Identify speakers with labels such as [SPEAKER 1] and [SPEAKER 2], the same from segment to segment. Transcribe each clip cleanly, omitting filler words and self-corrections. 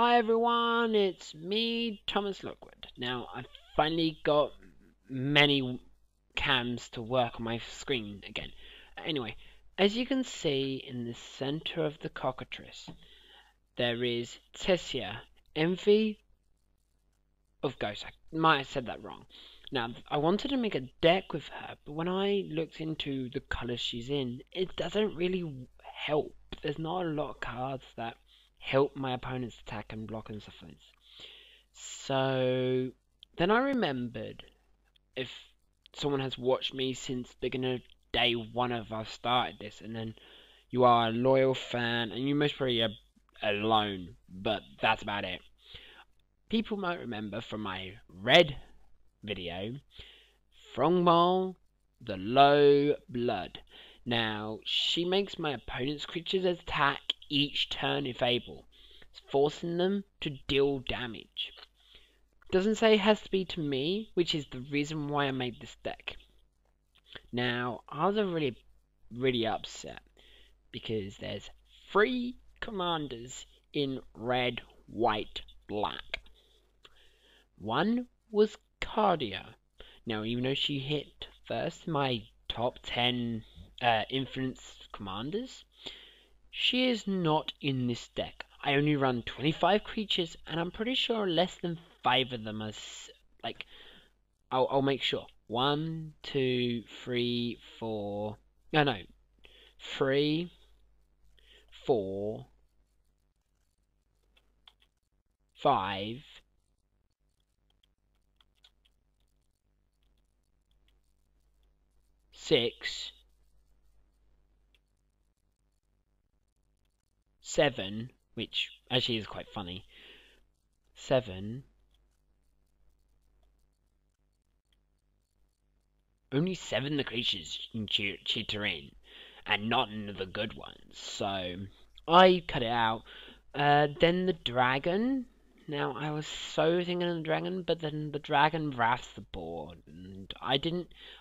[SPEAKER 1] Hi everyone, it's me, Thomas Lockwood. Now, I've finally got many cams to work on my screen again. Anyway, as you can see in the center of the cockatrice, there is Teysa, Envy of Ghosts. I might have said that wrong. Now, I wanted to make a deck with her, but when I looked into the colors she's in, it doesn't really help. There's not a lot of cards that help my opponent's attack and block and stuff like this. So then I remembered, if someone has watched me since the beginning of day one of I started this, and then you are a loyal fan, and you most probably are alone, but that's about it. People might remember from my red video, Throngmal, the Low Blood. Now, she makes my opponent's creatures attack each turn if able, forcing them to deal damage. Doesn't say it has to be to me, which is the reason why I made this deck. Now, I was really upset because there's 3 commanders in red, white, black. One was Cardia. Now, even though she hit first in my top 10 influence commanders, she is not in this deck. I only run 25 creatures, and I'm pretty sure less than 5 of them are like. I'll make sure. 1, 2, 3, 4. No, 3, 4, 5. 6, 7, which actually is quite funny. 7. Only 7 the creatures in cheater in, and not in the good ones. So I cut it out. Then the dragon. Now, I was so thinking of the dragon, but then the dragon wraths the board, and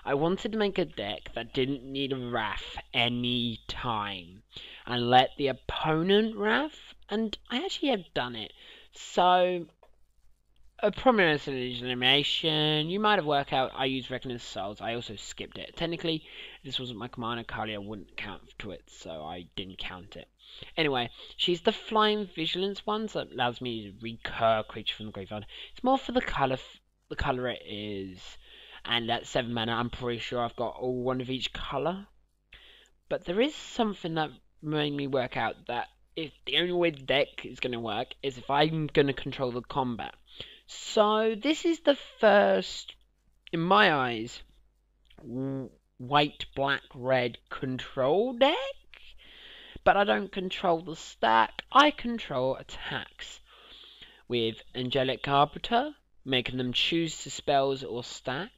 [SPEAKER 1] I wanted to make a deck that didn't need a wrath any time, and let the opponent wrath, and I actually have done it. So, a prominent elimination, you might have worked out I used Reckoner's Souls. I also skipped it. Technically, this wasn't my commander, Carlia wouldn't count to it, so I didn't count it. Anyway, she's the Flying Vigilance one, so it allows me to recur creature from the graveyard. It's more for the colour it is. And at 7 mana, I'm pretty sure I've got all one of each colour. But there is something that made me work out that if the only way the deck is going to work is if I'm going to control the combat. So this is the first, in my eyes, white, black, red control deck. But I don't control the stack, I control attacks. With Angelic Arbiter, making them choose to spells or stack.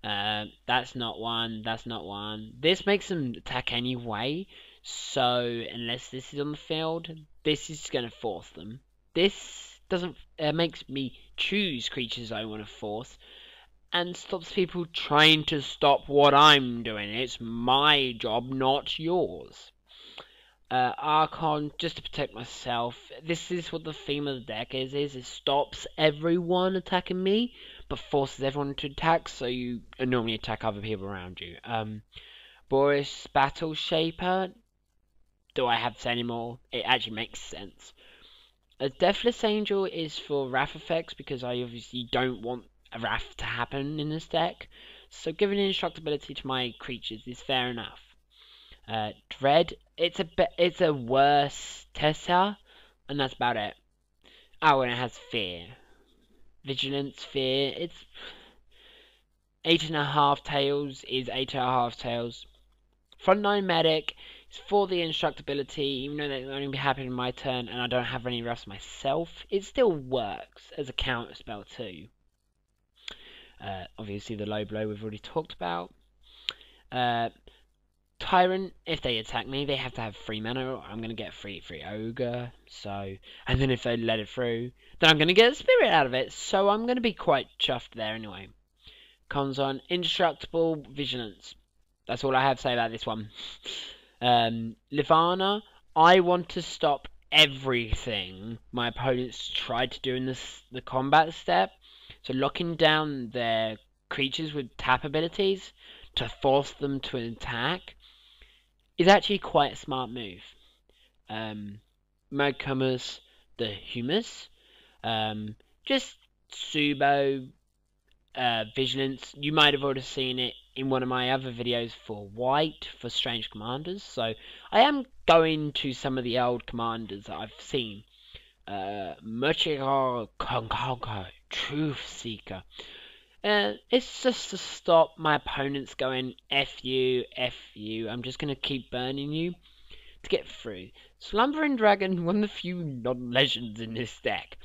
[SPEAKER 1] That's not one, that's not one. This makes them attack anyway, so unless this is on the field, this is going to force them. This doesn't makes me choose creatures I want to force, and stops people trying to stop what I'm doing. It's my job, not yours. Archon, just to protect myself. This is what the theme of the deck is it stops everyone attacking me, but forces everyone to attack, so you normally attack other people around you. Boros Battle Shaper. Do I have to say any more? It actually makes sense. A Deathless Angel is for wrath effects, because I obviously don't want a wrath to happen in this deck. So giving indestructibility to my creatures is fair enough. Dread, it's a worse Teysa, and that's about it. Oh, and it has Fear. Vigilance, Fear, it's 8.5 tails is 8.5 tails. Frontline Medic is for the indestructibility, even though that will only be happening in my turn, and I don't have any rest myself. It still works as a counter spell too. Obviously the low blow we've already talked about. Tyrant, if they attack me, they have to have 3 mana, or I'm going to get 3 Ogre, so, and then if they let it through, then I'm going to get a Spirit out of it, so I'm going to be quite chuffed there anyway. Cons on, Indestructible Vigilance. That's all I have to say about this one. Liliana, I want to stop everything my opponents tried to do in the combat step. So locking down their creatures with tap abilities to force them to attack is actually quite a smart move. Magcamus, the Humus, just Subo, Vigilance. You might have already seen it in one of my other videos for White, for Strange Commanders. So I am going to some of the old commanders that I've seen. Muchiko Konkonko, Truth Seeker. It's just to stop my opponents going F you, F you. I'm just going to keep burning you to get through. Slumbering Dragon, one of the few non-legends in this deck.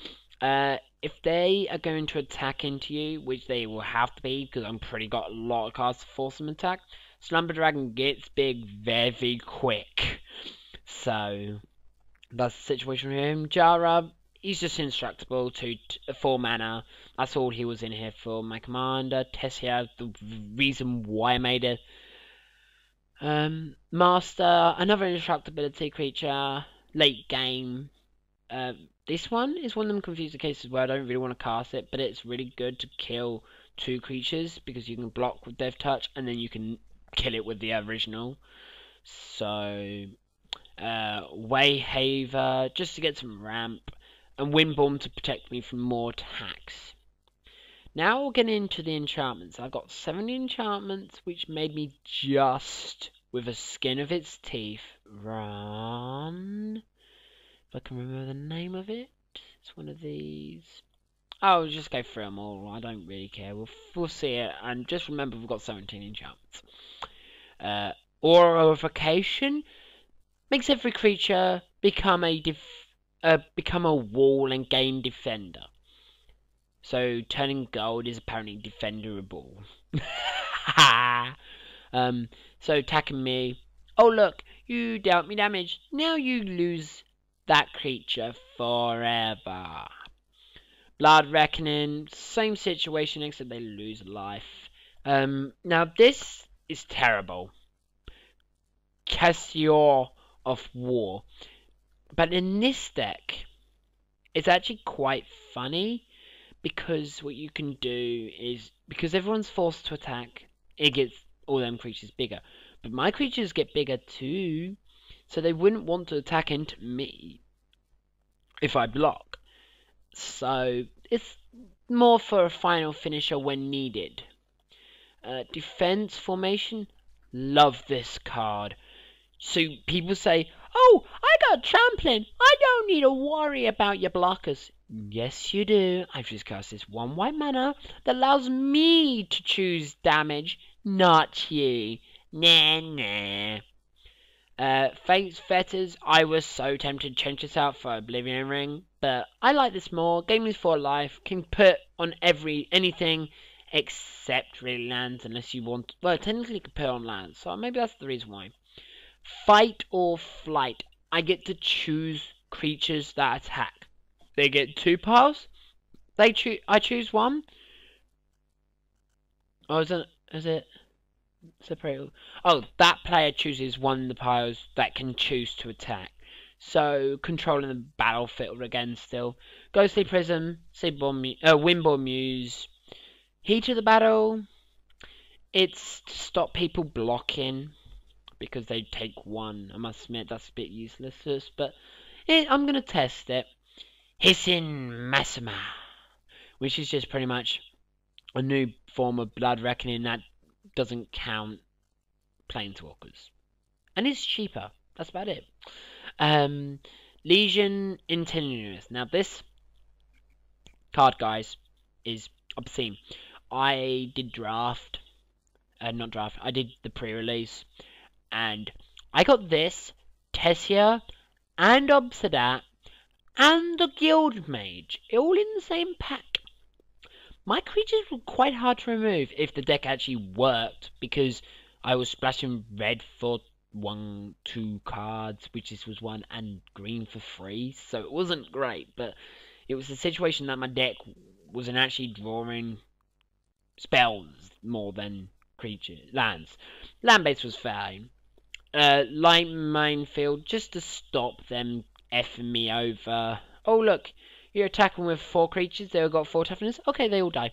[SPEAKER 1] If they are going to attack into you, which they will have to be, because I'm pretty got a lot of cards to force them attack, Slumber Dragon gets big very quick. So that's the situation with him. Jara, he's just indestructible to 4 mana. That's all he was in here for. My commander, Teysa, the reason why I made it. Master, another indestructibility creature, late game. This one is one of them confusing cases where I don't really want to cast it, but it's really good to kill 2 creatures because you can block with Death Touch and then you can kill it with the original. So, Wayhaver, just to get some ramp, and Windborn to protect me from more attacks. Now we'll get into the enchantments. I've got 70 enchantments, which made me just, with a skin of its teeth, run. If I can remember the name of it. It's one of these. I'll just go through them all. I don't really care. We'll see it. And just remember we've got 17 enchantments. Aurification makes every creature become a wall and gain defender. So turning gold is apparently defenderable. So attacking me. Oh look, you dealt me damage. Now you lose that creature forever. Blood Reckoning, same situation except they lose life. Now this is terrible. Cassio of War. But in this deck, it's actually quite funny. Because what you can do is, because everyone's forced to attack, it gets all them creatures bigger. But my creatures get bigger too, so they wouldn't want to attack into me if I block. So it's more for a final finisher when needed. Defense formation, love this card. So people say, oh, I got trampling, I don't need to worry about your blockers. Yes, you do. I've just cast this 1 white mana that allows me to choose damage, not you. Nah. Fate's Fetters, I was so tempted to change this out for Oblivion Ring, but I like this more. Game is for life, can put on anything except really lands, unless you want. Well, technically you can put on lands, so maybe that's the reason why. Fight or Flight, I get to choose creatures that attack. They get 2 piles. I choose 1. Oh, is it separate? Oh, that player chooses 1 of the piles that can choose to attack. So controlling the battlefield again still. Ghostly Prism, Windborn Muse. Heat of the Battle. It's to stop people blocking because they take 1. I must admit that's a bit useless, but I'm gonna test it. Hissing Massima, which is just pretty much a new form of Blood Reckoning that doesn't count Planeswalkers. And it's cheaper. That's about it. Legion Intelligence. Now this card, guys, is obscene. I did I did the pre-release. And I got this, Teysa, and Obsidat, and the Guild Mage, all in the same pack. My creatures were quite hard to remove if the deck actually worked, because I was splashing red for 2 cards, which this was 1, and green for 3, so it wasn't great, but it was a situation that my deck wasn't actually drawing spells more than lands. Land base was fine. Light Minefield, just to stop them effing me over. Oh look, you're attacking with 4 creatures. They've got 4 toughness. Okay, they all die.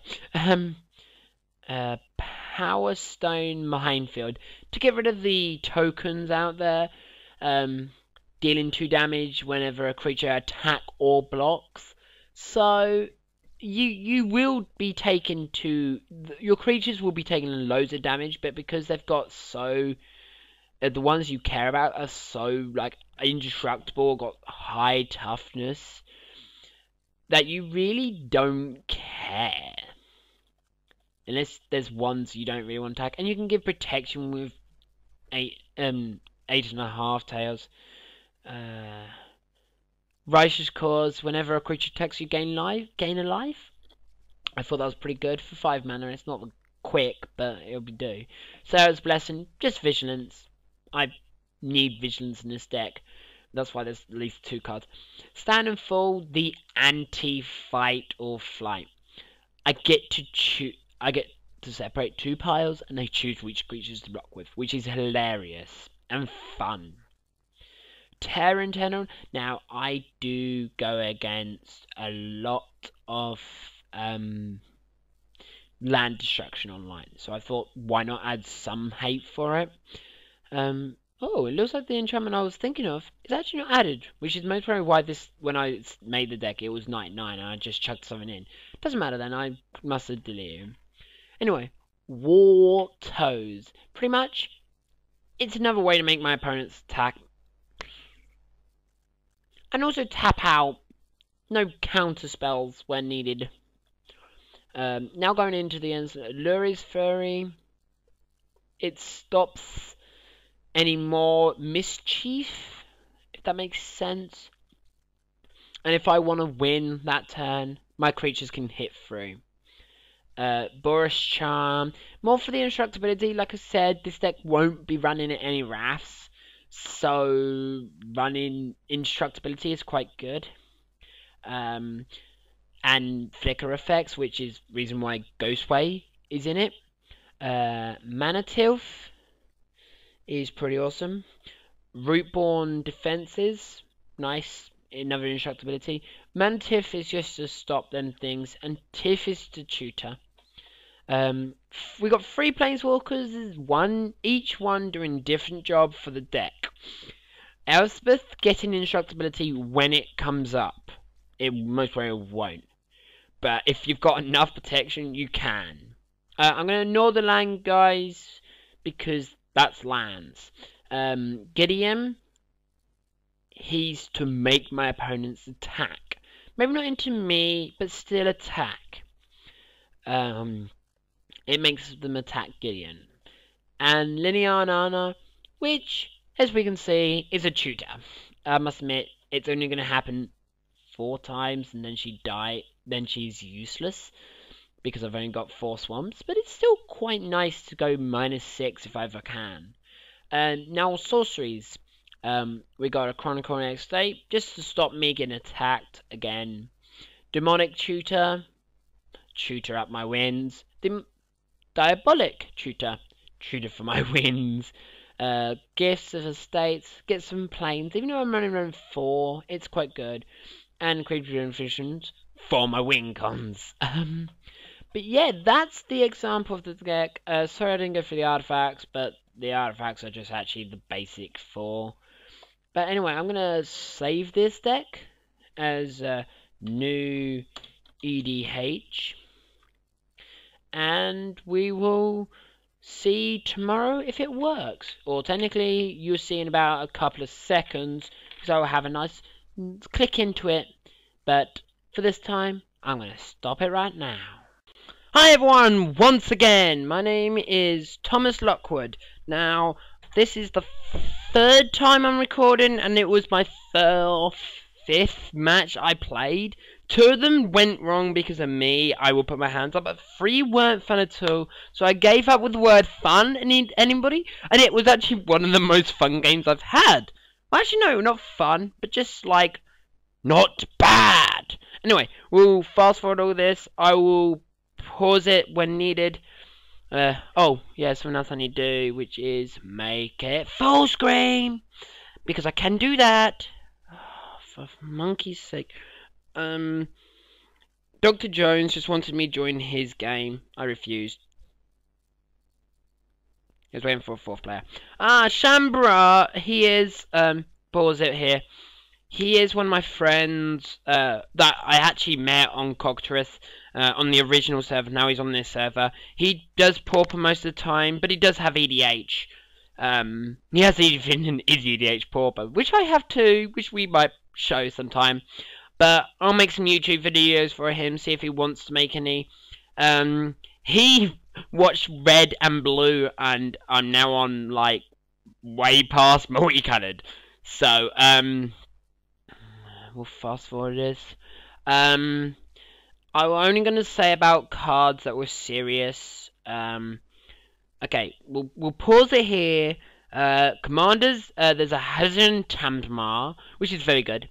[SPEAKER 1] Powerstone Minefield to get rid of the tokens out there. Dealing 2 damage whenever a creature attack or blocks. So you will be taken to your creatures will be taking loads of damage, but because they've got so the ones you care about are so like indestructible, got high toughness, that you really don't care. Unless there's ones you don't really want to attack. And you can give protection with 8.5 tails. Righteous Cause, whenever a creature attacks you gain a life. I thought that was pretty good for 5 mana. It's not quick, but it'll be do. Sarah's Blessing, just Vigilance. I need Vigilance in this deck. That's why there's at least 2 cards. Stand and Fall, the anti-fight or flight. I get to separate 2 piles, and they choose which creatures to block with, which is hilarious and fun. Terra Eternal. Now, I do go against a lot of land destruction online, so I thought, why not add some hate for it? Oh, it looks like the enchantment I was thinking of is actually not added, which is most probably why when I made the deck, it was 99, and I just chucked something in. Doesn't matter then, I must have deleted him. Anyway, War Toes. Pretty much, it's another way to make my opponents attack. And also tap out. No counter spells when needed. Now going into the end, Luri's Fury. It stops any more mischief, if that makes sense. And if I want to win that turn, my creatures can hit through. Boros Charm, more for the indestructibility. Like I said, this deck won't be running any Wraths, so running indestructibility is quite good. And flicker effects, which is reason why Ghostway is in it. Mana Tithe is pretty awesome. Rootborn Defenses, nice, another indestructibility. Mana Tithe is just to stop them things, and Tithe is to tutor. We got 3 planeswalkers, each one doing a different job for the deck. Elspeth getting indestructibility when it comes up. It most probably won't, but if you've got enough protection, you can. I'm going to ignore the land, guys, because that's lands. Gideon, he's to make my opponents attack. Maybe not into me, but still attack. It makes them attack Gideon. And Liliana, which, as we can see, is a tutor. I must admit, it's only going to happen 4 times, and then then she's useless, because I've only got 4 swamps, but it's still quite nice to go -6 if I ever can. And now sorceries. We got a Chronicle next day, just to stop me getting attacked again. Demonic Tutor, tutor up my wins. Diabolic Tutor, tutor for my wins. Gifts of Estates, get some planes, even though I'm running around 4, it's quite good. And creature infusions for my win cons. But yeah, that's the example of the deck. Sorry I didn't go for the artifacts, but the artifacts are just actually the basic 4. But anyway, I'm going to save this deck as a new EDH. And we will see tomorrow if it works. Or technically, you'll see in about a couple of seconds, because I will have a nice click into it. But for this time, I'm going to stop it right now. Hi everyone, once again, my name is Thomas Lockwood. Now, this is the 3rd time I'm recording, and it was my 5th match I played. 2 of them went wrong because of me, I will put my hands up, but 3 weren't fun at all. So I gave up with the word fun, anybody, and it was actually one of the most fun games I've had. Well, actually no, not fun, but just like, not bad. Anyway, we'll fast forward all this, I will pause it when needed. Oh, yeah, something else I need to do, which is make it full screen, because I can do that. For monkey's sake. Dr. Jones just wanted me to join his game. I refused. He was waiting for a 4th player. Shambra, he is, pause it here. He is one of my friends, that I actually met on Cocterus, on the original server. Now he's on this server. He does Pauper most of the time, but he does have EDH. He has even an EDH Pauper, which I have too, which we might show sometime. But I'll make some YouTube videos for him, see if he wants to make any. He watched Red and Blue, and I'm now on, like, way past multicolored. So, we'll fast forward this. I'm only going to say about cards that were serious. Okay, we'll pause it here. Commanders, there's a Hazan Tamdmar, which is very good.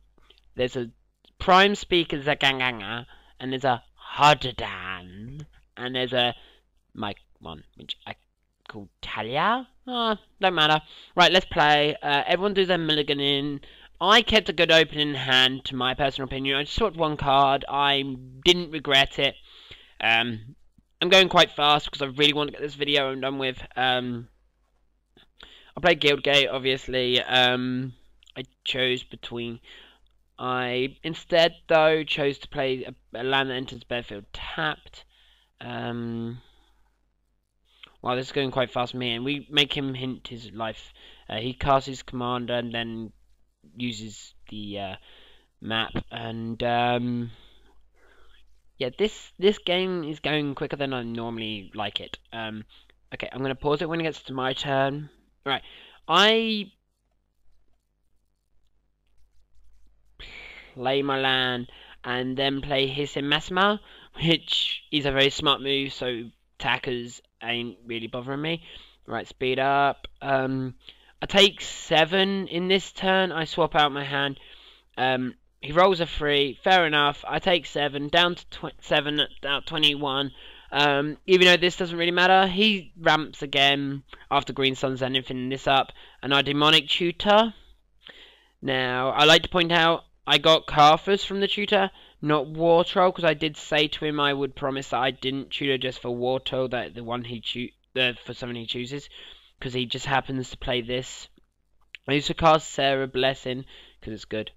[SPEAKER 1] There's a Prime Speaker Zaganganga, and there's a Hardadan, and there's a one which I call Talia. Don't matter. Right, let's play. Everyone do their mulligan in. I kept a good opening hand, to my personal opinion. I just swapped 1 card. I didn't regret it. I'm going quite fast because I really want to get this video done with. I played Guildgate, obviously. I chose between. I instead, though, chose to play a land that enters battlefield tapped. Wow, this is going quite fast for me, and we make him hint his life. He casts his commander and then uses the map, and yeah, this game is going quicker than I normally like it. Okay, I'm gonna pause it when it gets to my turn. Right, I play my land and then play Hissing Massima, which is a very smart move, so attackers ain't really bothering me. Right, speed up. I take 7 in this turn. I swap out my hand. He rolls a 3. Fair enough. I take 7 down to 7 at 21. Even though this doesn't really matter, he ramps again after Green Sun's anything this up, and I Demonic Tutor. Now, I like to point out I got Carthus from the tutor, not War Troll, because I did say to him I would promise that I didn't tutor just for War Troll, that the one for someone he chooses, because he just happens to play this. I used to cast Sarah Blessing because it's good.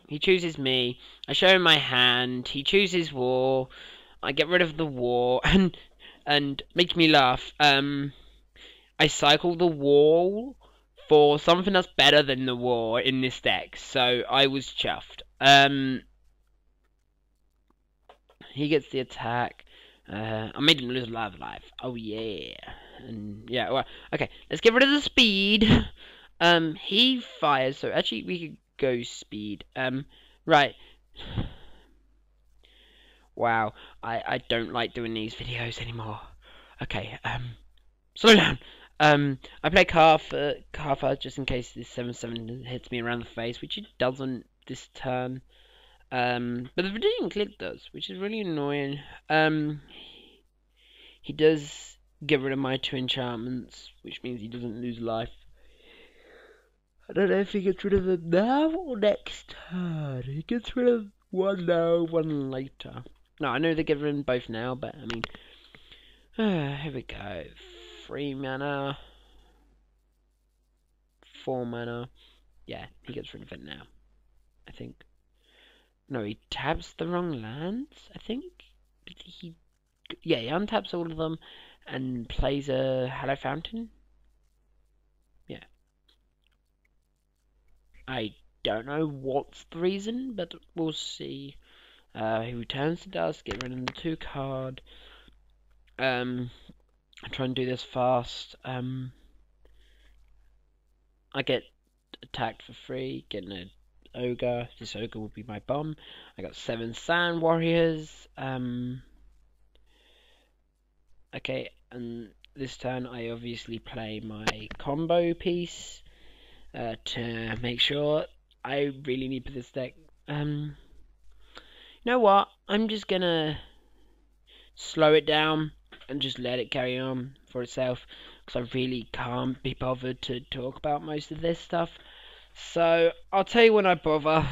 [SPEAKER 1] He chooses me. I show him my hand. He chooses War. I get rid of the War, and makes me laugh. I cycle the Wall for something that's better than the War in this deck, so I was chuffed. He gets the attack. I made him lose a lot of life. Oh yeah. And yeah, well, okay, let's get rid of the speed. He fires, so actually we could go speed. Right. Wow, I don't like doing these videos anymore. Okay, slow down. I play Cartha just in case this 7/7 hits me around the face, which it doesn't this turn. But the Virginian Click does, which is really annoying. He does get rid of my 2 enchantments, which means he doesn't lose life. I don't know if he gets rid of them now or next turn. He gets rid of one now, one later. No, I know they get rid of them both now, but I mean, here we go. 3 mana, 4 mana. Yeah, he gets rid of it now, I think. No, he taps the wrong lands, I think. Yeah, he untaps all of them and plays a Hallow Fountain. Yeah. I don't know what's the reason, but we'll see. He returns to dust, get rid of the 2 card. I try and do this fast. I get attacked for free, getting an ogre. This ogre will be my bomb. I got 7 sand warriors. Okay, and this turn I obviously play my combo piece to make sure. I really need for this deck. You know what? I'm just gonna slow it down and just let it carry on for itself, because I really can't be bothered to talk about most of this stuff. So I'll tell you when I bother.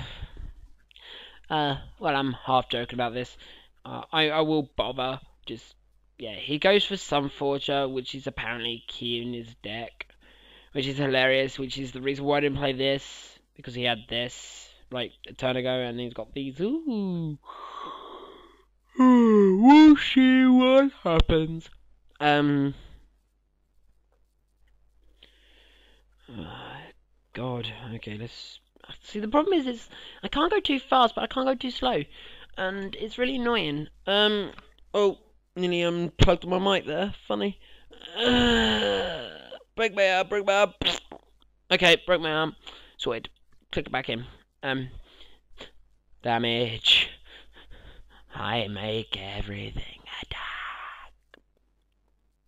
[SPEAKER 1] Well, I'm half joking about this. I will bother. Just yeah, he goes for Sunforger, which is apparently key in his deck, which is hilarious. Which is the reason why I didn't play this, because he had this like a turn ago, and he's got these. Ooh, we'll see what happens. God. Okay, let's see. The problem is I can't go too fast, but I can't go too slow, and it's really annoying. Oh, nearly plugged my mic there. Funny. Break my arm. Break my arm. Okay, broke my arm. Sorted. Click it back in. Damage. I make everything attack.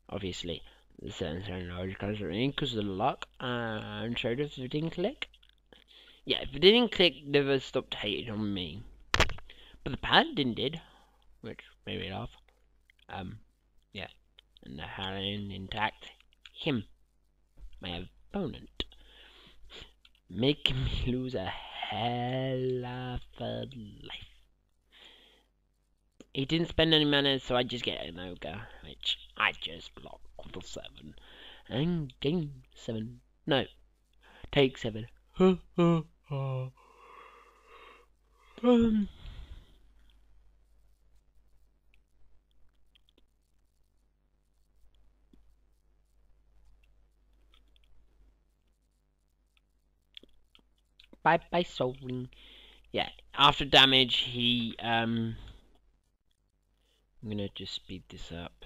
[SPEAKER 1] Obviously, the Sensei and comes in because of the luck, and so if it didn't click. Yeah, if it didn't click, never stopped hating on me. But the paladin did, which made me laugh. Yeah, and the paladin intact him, my opponent, making me lose a hell of a life. He didn't spend any mana, so I just get an ogre, which I just block for 7. And game 7. No, take 7. Bye Soul Ring. Yeah, after damage, he I'm gonna just speed this up.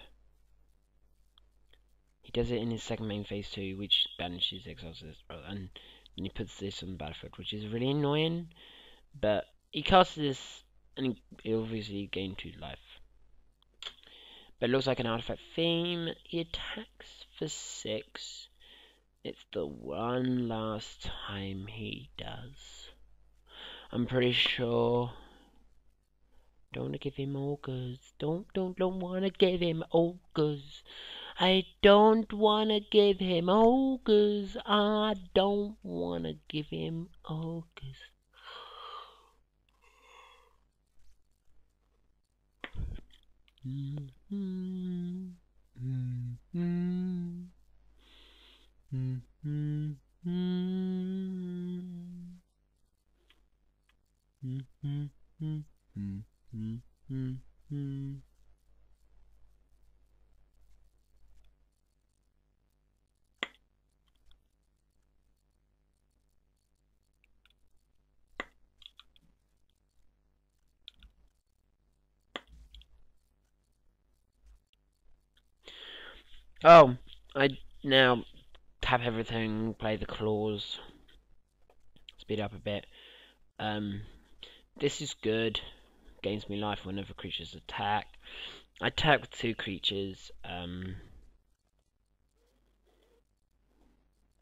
[SPEAKER 1] He does it in his second main phase too, which banishes exiles, and then he puts this on the battlefield, which is really annoying. But he casts this, and he obviously gained 2 life. But it looks like an artifact theme. He attacks for 6. It's the one last time he does. I'm pretty sure. Don't want to give him ogres. Don't want to give him ogres. I don't want to give him ogres. I don't want to give him ogres. Oh, I now tap everything, play the claws, speed up a bit. This is good. Gains me life whenever creatures attack. I attack with 2 creatures.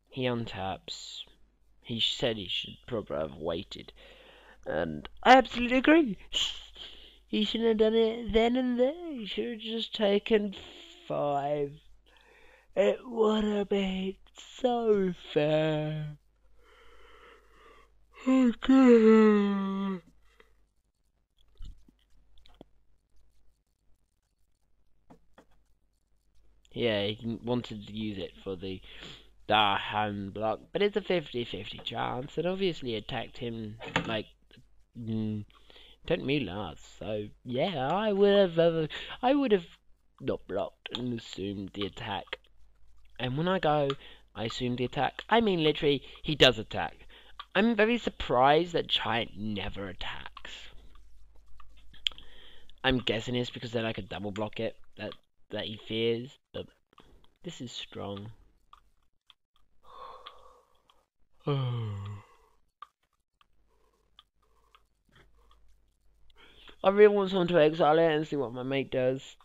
[SPEAKER 1] He untaps. He said he should probably have waited, and I absolutely agree. He shouldn't have done it then and there. He should have just taken 5. It would have been so fair. Okay. Yeah, he wanted to use it for the hand block, but it's a 50-50 chance, and obviously attacked him like took me last. So yeah, I would have not blocked and assumed the attack. And when I go, I assume the attack. I mean, literally, he does attack. I'm very surprised that Giant never attacks. I'm guessing it's because then I could double block it that he fears, but this is strong. I really want someone to exile it and see what my mate does.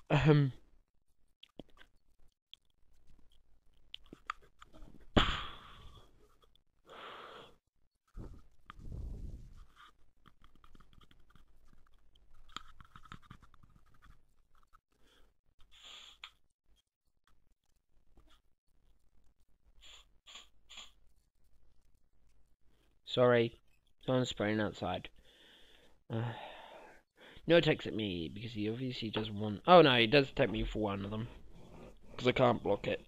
[SPEAKER 1] Sorry. Someone's spraying outside. No attacks at me, because he obviously doesn't want... Oh no, he does attack me for one of them. Because I can't block it.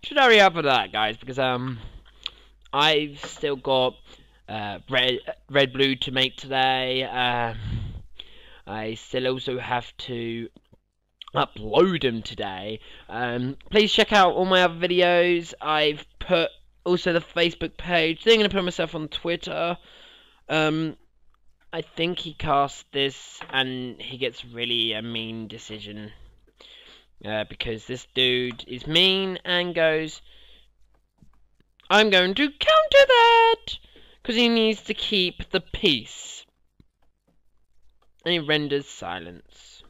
[SPEAKER 1] Should hurry up for that, guys, because I've still got red blue to make today. I still also have to upload them today. Please check out all my other videos. I've put also the Facebook page. Then I'm gonna put myself on Twitter. I think he cast this and he gets really a mean decision. Because this dude is mean and goes, I'm going to counter that! Because he needs to keep the peace. And he renders silence.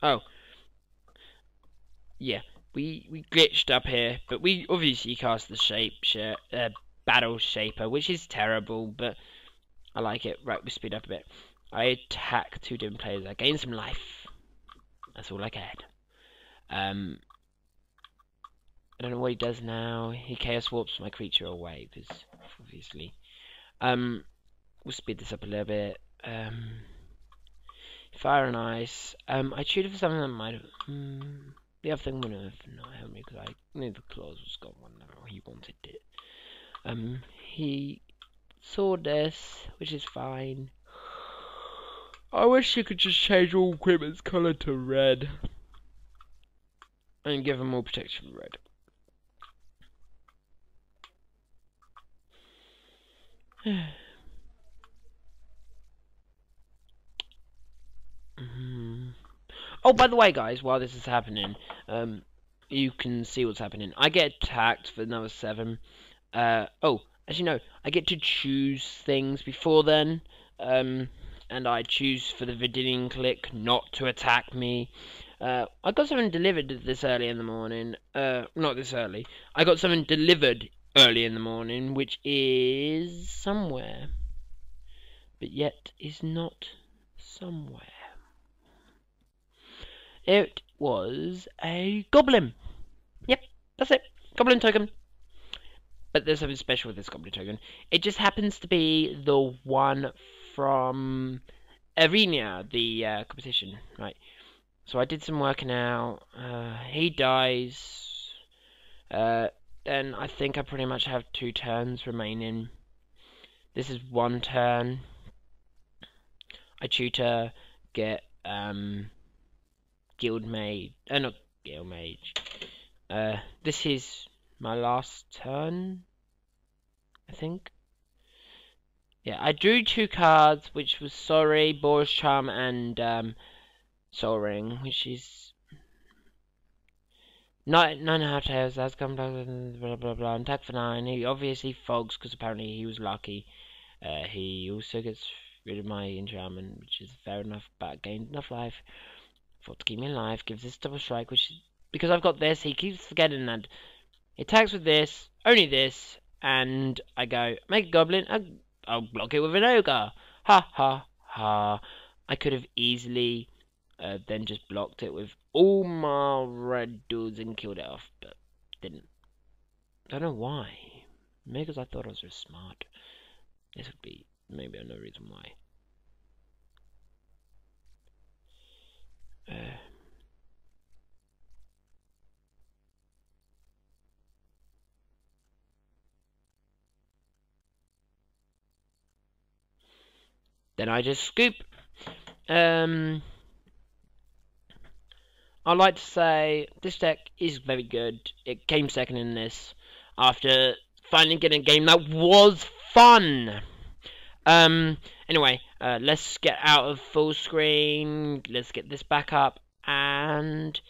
[SPEAKER 1] Oh. Yeah, we glitched up here, but we obviously cast the Battle Shaper, which is terrible, but I like it. Right, we speed up a bit. I attack 2 different players. I gain some life. That's all I cared. I don't know what he does now. He Chaos Warps my creature away, because obviously. We'll speed this up a little bit. Fire and Ice. I tutored for something that might have... the other thing would have not helped me, because I knew the clause was gone one now. He wanted it. He saw this, which is fine. I wish you could just change all equipment's colour to red. And give them more protection with red. Oh, by the way, guys, while this is happening, you can see what's happening. I get attacked for another 7. Oh, as you know, I get to choose things before then. And I choose for the Vidinian click not to attack me. I got something delivered this early in the morning. Not this early. I got something delivered early in the morning, which is somewhere. But yet is not somewhere. It was a goblin. Yep, that's it. Goblin token. But there's something special with this goblin token. It just happens to be the one from Arena, the competition, right? So I did some working out. He dies. Then I think I pretty much have 2 turns remaining. This is 1 turn. I tutor, get Guild Mage. Not Guild Mage. This is my last turn, I think. Yeah, I drew 2 cards, which was Sorry, Boros Charm, and Soul Ring, which is 9.5 tails. That's come blah blah blah. Attack for 9. He obviously fogs because apparently he was lucky. He also gets rid of my enchantment, which is fair enough, but I gained enough life for to keep me alive. Gives this double strike, which is because I've got this. He keeps forgetting that. He attacks with this, only this, and I go make a goblin. I'll block it with an ogre. Ha ha ha! I could have easily. Then just blocked it with all my red dudes and killed it off, but didn't. I don't know why. Maybe because I thought I was so smart. This would be maybe another reason why. Then I just scoop. I'd like to say this deck is very good. It came second in this after finally getting a game that was fun. Anyway, let's get out of full screen. Let's get this back up and